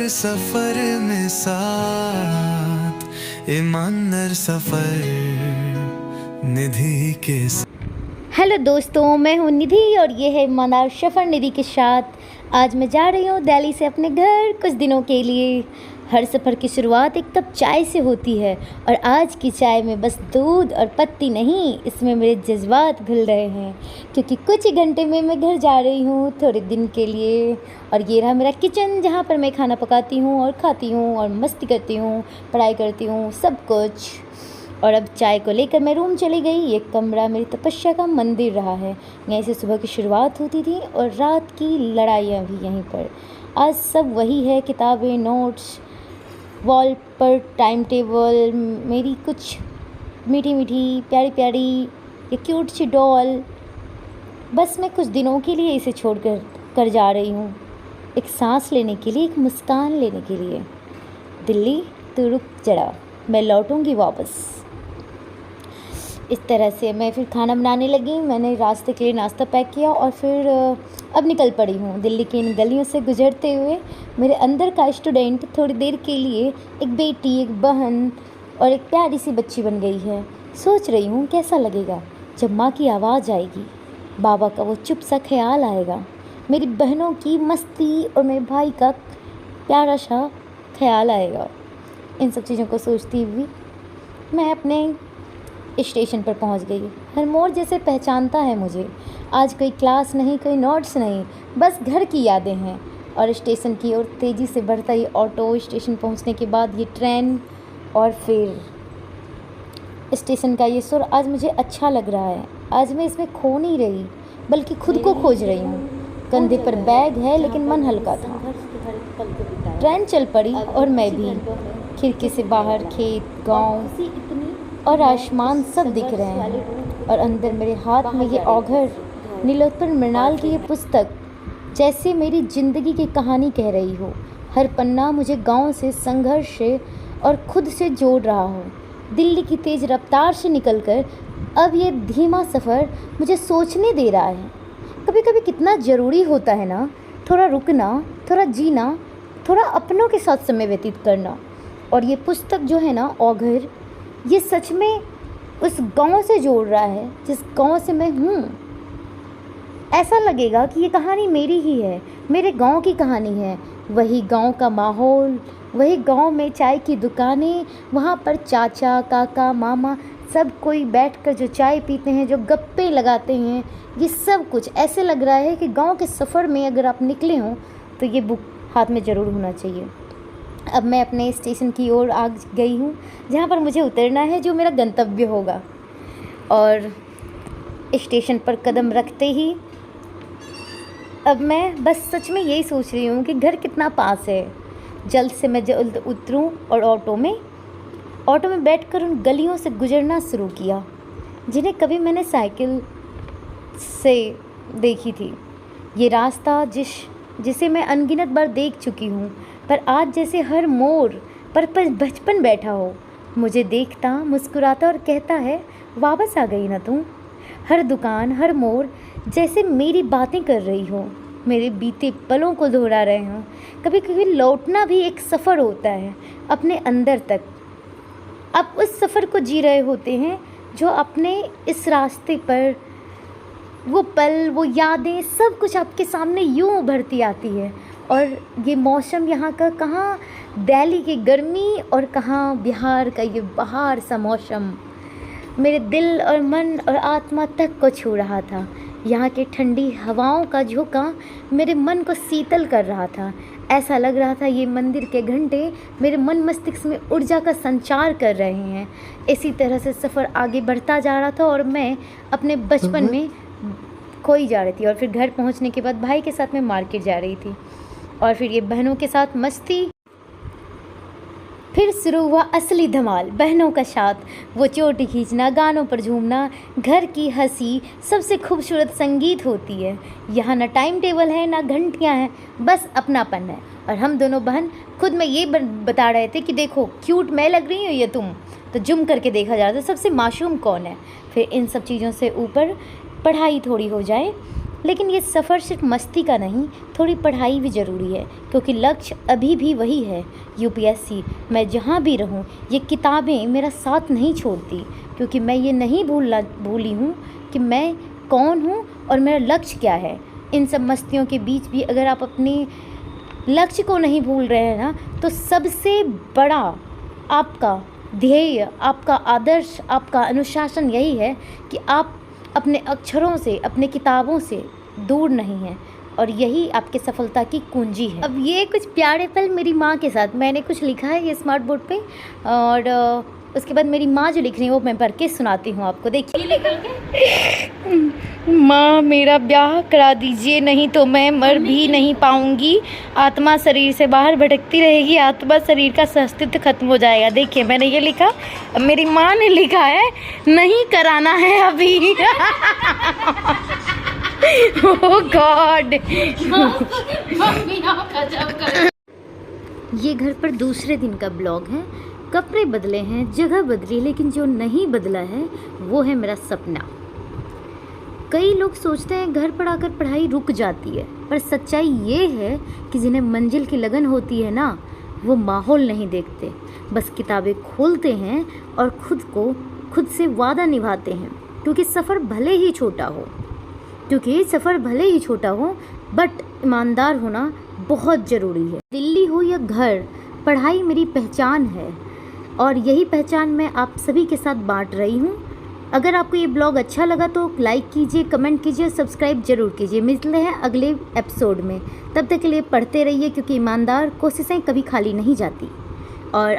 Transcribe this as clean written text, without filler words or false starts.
सफर में साथ ईमानदार सफर निधि के हेलो दोस्तों, मैं हूँ निधि और ये है ईमानदार सफ़र निधि के साथ। आज मैं जा रही हूँ दिल्ली से अपने घर कुछ दिनों के लिए। हर सफ़र की शुरुआत एक कप चाय से होती है और आज की चाय में बस दूध और पत्ती नहीं, इसमें मेरे जज्बात घुल रहे हैं क्योंकि कुछ ही घंटे में मैं घर जा रही हूँ थोड़े दिन के लिए। और ये रहा मेरा किचन जहाँ पर मैं खाना पकाती हूँ और खाती हूँ और मस्ती करती हूँ, पढ़ाई करती हूँ, सब कुछ। और अब चाय को लेकर मैं रूम चली गई। ये कमरा मेरी तपस्या का मंदिर रहा है। यहीं से सुबह की शुरुआत होती थी और रात की लड़ाइयाँ भी यहीं पर। आज सब वही है, किताबें, नोट्स, वॉल पर टाइम टेबल, मेरी कुछ मीठी मीठी प्यारी प्यारी ये क्यूट सी डॉल। बस मैं कुछ दिनों के लिए इसे छोड़ कर जा रही हूँ, एक सांस लेने के लिए, एक मुस्कान लेने के लिए। दिल्ली तू रुक जरा, मैं लौटूंगी वापस। इस तरह से मैं फिर खाना बनाने लगी। मैंने रास्ते के लिए नाश्ता पैक किया और फिर अब निकल पड़ी हूँ। दिल्ली की इन गलियों से गुजरते हुए मेरे अंदर का स्टूडेंट थोड़ी देर के लिए एक बेटी, एक बहन और एक प्यारी सी बच्ची बन गई है। सोच रही हूँ कैसा लगेगा जब माँ की आवाज़ आएगी, बाबा का वो चुप सा ख्याल आएगा, मेरी बहनों की मस्ती और मेरे भाई का प्यारा सा ख्याल आएगा। इन सब चीज़ों को सोचती हुई मैं अपने स्टेशन पर पहुंच गई। हर मोड़ जैसे पहचानता है मुझे। आज कोई क्लास नहीं, कोई नोट्स नहीं, बस घर की यादें हैं। और स्टेशन की ओर तेज़ी से बढ़ता ये ऑटो, स्टेशन पहुंचने के बाद ये ट्रेन और फिर स्टेशन का ये सुर आज मुझे अच्छा लग रहा है। आज मैं इसमें खो नहीं रही बल्कि खुद को खोज रही हूँ। कंधे पर बैग है लेकिन मन हल्का था। ट्रेन चल पड़ी और मैं भी। खिड़की से बाहर खेत, गांव और आसमान सब दिख रहे हैं और अंदर मेरे हाथ में ये औघर नीलोत्पल मृणाल की ये पुस्तक जैसे मेरी ज़िंदगी की कहानी कह रही हो। हर पन्ना मुझे गांव से, संघर्ष से और खुद से जोड़ रहा हो। दिल्ली की तेज़ रफ्तार से निकलकर अब ये धीमा सफ़र मुझे सोचने दे रहा है कभी कभी कितना ज़रूरी होता है ना, थोड़ा रुकना, थोड़ा जीना, थोड़ा अपनों के साथ समय व्यतीत करना। और ये पुस्तक जो है ना, औघर, ये सच में उस गांव से जोड़ रहा है जिस गांव से मैं हूँ। ऐसा लगेगा कि ये कहानी मेरी ही है, मेरे गांव की कहानी है। वही गांव का माहौल, वही गांव में चाय की दुकानें, वहाँ पर चाचा, काका, मामा सब कोई बैठकर जो चाय पीते हैं, जो गप्पे लगाते हैं, ये सब कुछ ऐसे लग रहा है कि गांव के सफ़र में अगर आप निकले हों तो ये बुक हाथ में ज़रूर होना चाहिए। अब मैं अपने स्टेशन की ओर आ गई हूँ जहाँ पर मुझे उतरना है, जो मेरा गंतव्य होगा। और स्टेशन पर कदम रखते ही अब मैं बस सच में यही सोच रही हूँ कि घर कितना पास है। जल्द से मैं जल्द उतरूँ और ऑटो में बैठकर उन गलियों से गुजरना शुरू किया जिन्हें कभी मैंने साइकिल से देखी थी। ये रास्ता जिसे मैं अनगिनत बार देख चुकी हूँ, पर आज जैसे हर मोड़ पर बचपन बैठा हो, मुझे देखता, मुस्कुराता और कहता है, वापस आ गई ना तू। हर दुकान, हर मोड़ जैसे मेरी बातें कर रही हो, मेरे बीते पलों को दोहरा रहे हों। कभी कभी लौटना भी एक सफ़र होता है अपने अंदर तक। आप उस सफ़र को जी रहे होते हैं जो अपने इस रास्ते पर वो पल, वो यादें, सब कुछ आपके सामने यूँ उभरती आती है। और ये मौसम यहाँ का, कहाँ दिल्ली की गर्मी और कहाँ बिहार का ये बहार सा मौसम मेरे दिल और मन और आत्मा तक को छू रहा था। यहाँ की ठंडी हवाओं का झोंका मेरे मन को शीतल कर रहा था। ऐसा लग रहा था ये मंदिर के घंटे मेरे मन मस्तिष्क में ऊर्जा का संचार कर रहे हैं। इसी तरह से सफ़र आगे बढ़ता जा रहा था और मैं अपने बचपन में खोई जा रही थी। और फिर घर पहुँचने के बाद भाई के साथ मैं मार्केट जा रही थी और फिर ये बहनों के साथ मस्ती। फिर शुरू हुआ असली धमाल, बहनों का साथ, वो चोटी खींचना, गानों पर झूमना, घर की हंसी सबसे खूबसूरत संगीत होती है। यहाँ ना टाइम टेबल है, ना घंटियाँ हैं, बस अपनापन है। और हम दोनों बहन खुद में ये बता रहे थे कि देखो क्यूट मैं लग रही हूँ या तुम, तो जुम करके देखा जा रहा था सबसे मासूम कौन है। फिर इन सब चीज़ों से ऊपर पढ़ाई थोड़ी हो जाए, लेकिन ये सफ़र सिर्फ मस्ती का नहीं, थोड़ी पढ़ाई भी ज़रूरी है, क्योंकि लक्ष्य अभी भी वही है, यूपीएससी। मैं जहाँ भी रहूँ ये किताबें मेरा साथ नहीं छोड़ती, क्योंकि मैं ये नहीं भूली हूँ कि मैं कौन हूँ और मेरा लक्ष्य क्या है। इन सब मस्तियों के बीच भी अगर आप अपने लक्ष्य को नहीं भूल रहे हैं ना, तो सबसे बड़ा आपका ध्येय, आपका आदर्श, आपका अनुशासन यही है कि आप अपने अक्षरों से, अपने किताबों से दूर नहीं हैं, और यही आपके सफलता की कुंजी है। अब ये कुछ प्यारे पल मेरी माँ के साथ, मैंने कुछ लिखा है ये स्मार्ट बोर्ड पे, और उसके बाद मेरी माँ जो लिख रही है वो मैं पढ़ के सुनाती हूँ आपको। देखिए, माँ मेरा ब्याह करा दीजिए, नहीं तो मैं मर भी नहीं पाऊँगी। आत्मा शरीर से बाहर भटकती रहेगी, आत्मा शरीर का अस्तित्व खत्म हो जाएगा। देखिए मैंने ये लिखा, मेरी माँ ने लिखा है नहीं कराना है अभी। ओह गॉड। ये घर पर दूसरे दिन का ब्लॉग है। कपड़े बदले हैं, जगह बदली, लेकिन जो नहीं बदला है वो है मेरा सपना। कई लोग सोचते हैं घर पर आकर पढ़ाई रुक जाती है, पर सच्चाई ये है कि जिन्हें मंजिल की लगन होती है ना, वो माहौल नहीं देखते, बस किताबें खोलते हैं और खुद से वादा निभाते हैं। क्योंकि सफ़र भले ही छोटा हो बट ईमानदार होना बहुत ज़रूरी है। दिल्ली हो या घर, पढ़ाई मेरी पहचान है, और यही पहचान मैं आप सभी के साथ बांट रही हूँ। अगर आपको ये ब्लॉग अच्छा लगा तो लाइक कीजिए, कमेंट कीजिए, सब्सक्राइब जरूर कीजिए। मिलते हैं अगले एपिसोड में, तब तक के लिए पढ़ते रहिए, क्योंकि ईमानदार कोशिशें कभी खाली नहीं जाती। और